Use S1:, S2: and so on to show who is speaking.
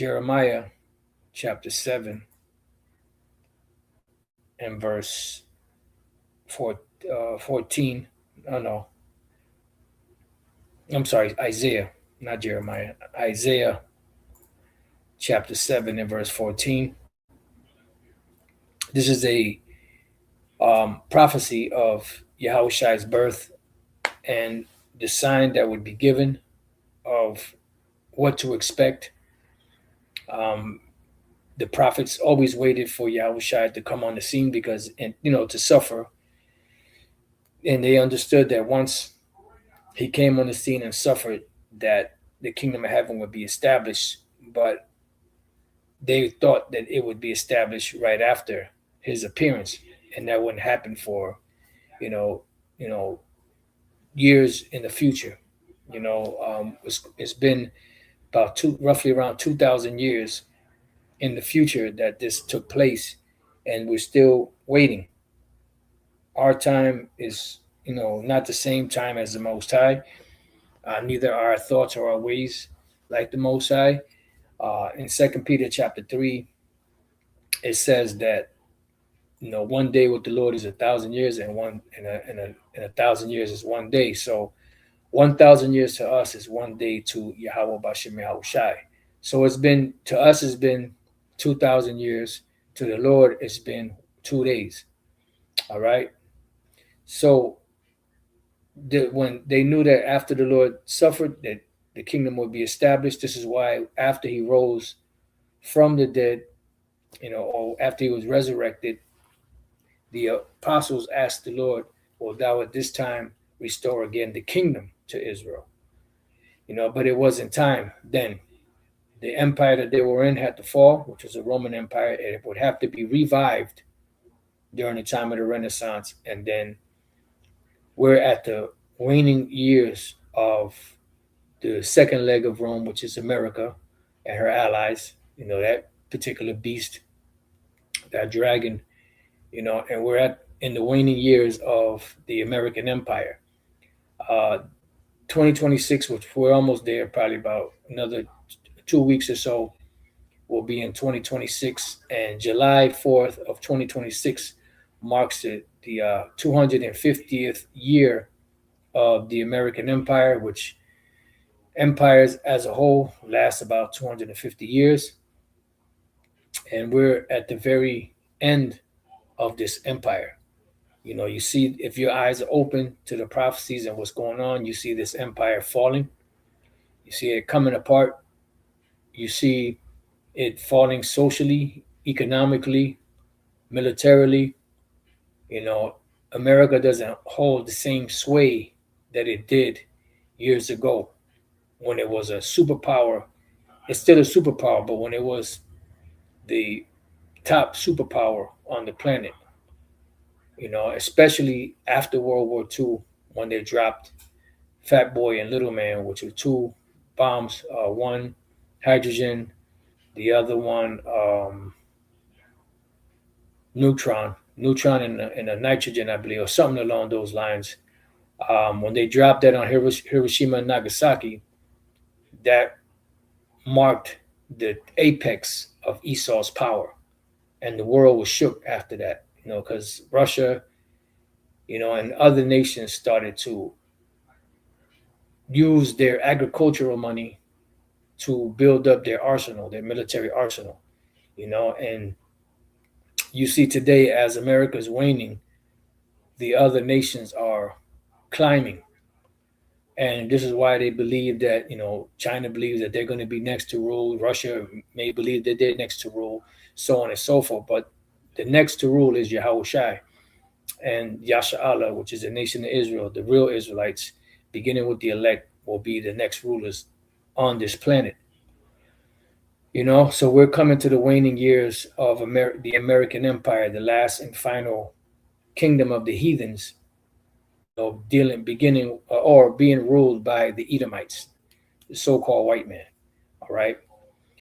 S1: Jeremiah chapter 7 and verse 14. Oh, no. I'm sorry, Isaiah, not Jeremiah. Isaiah chapter 7 and verse 14. This is a prophecy of Yahushua's birth and the sign that would be given of what to expect. Um, the prophets always waited for Yahushua to come on the scene because, and to suffer, and they understood that once he came on the scene and suffered, that the kingdom of heaven would be established. But they thought that it would be established right after his appearance, and that wouldn't happen for you know you know years in the future. It's been about roughly around 2,000 years in the future that this took place, and we're still waiting. Our time is, not the same time as the Most High. Neither are our thoughts or our ways like the Most High. In Second Peter chapter 3, it says that one day with the Lord is 1,000 years, and a 1,000 years is one day. So 1,000 years to us is one day to Yahweh Bashem Yahushai. So it's been 2,000 years. To the Lord, it's been 2 days. All right. So when they knew that after the Lord suffered, that the kingdom would be established. This is why after he rose from the dead, or after he was resurrected, the apostles asked the Lord, "Will thou at this time restore again the kingdom to Israel?" But it wasn't time then. The empire that they were in had to fall, which was the Roman Empire, and it would have to be revived during the time of the Renaissance. And then we're at the waning years of the second leg of Rome, which is America and her allies, that particular beast, that dragon, and we're in the waning years of the American Empire. 2026, which we're almost there, probably about another 2 weeks or so, will be in 2026, and July 4th of 2026 marks the 250th year of the American Empire, which empires as a whole last about 250 years. And we're at the very end of this empire. You see, if your eyes are open to the prophecies and what's going on, you see this empire falling. You see it coming apart. You see it falling socially, economically, militarily. America doesn't hold the same sway that it did years ago when it was a superpower. It's still a superpower, but when it was the top superpower on the planet, especially after World War II, when they dropped Fat Boy and Little Man, which were two bombs, one hydrogen, the other one neutron and a nitrogen, I believe, or something along those lines. When they dropped that on Hiroshima and Nagasaki, that marked the apex of Esau's power, and the world was shook after that. Because Russia, and other nations started to use their agricultural money to build up their arsenal, their military arsenal. And you see today, as America's waning, the other nations are climbing. And this is why they believe that, China believes that they're going to be next to rule. Russia may believe that they're next to rule, so on and so forth. But the next to rule is Yahushai and Yasha Allah, which is the nation of Israel. The real Israelites, beginning with the elect, will be the next rulers on this planet. So we're coming to the waning years of the American Empire, the last and final kingdom of the heathens, beginning or being ruled by the Edomites, the so-called white man. All right.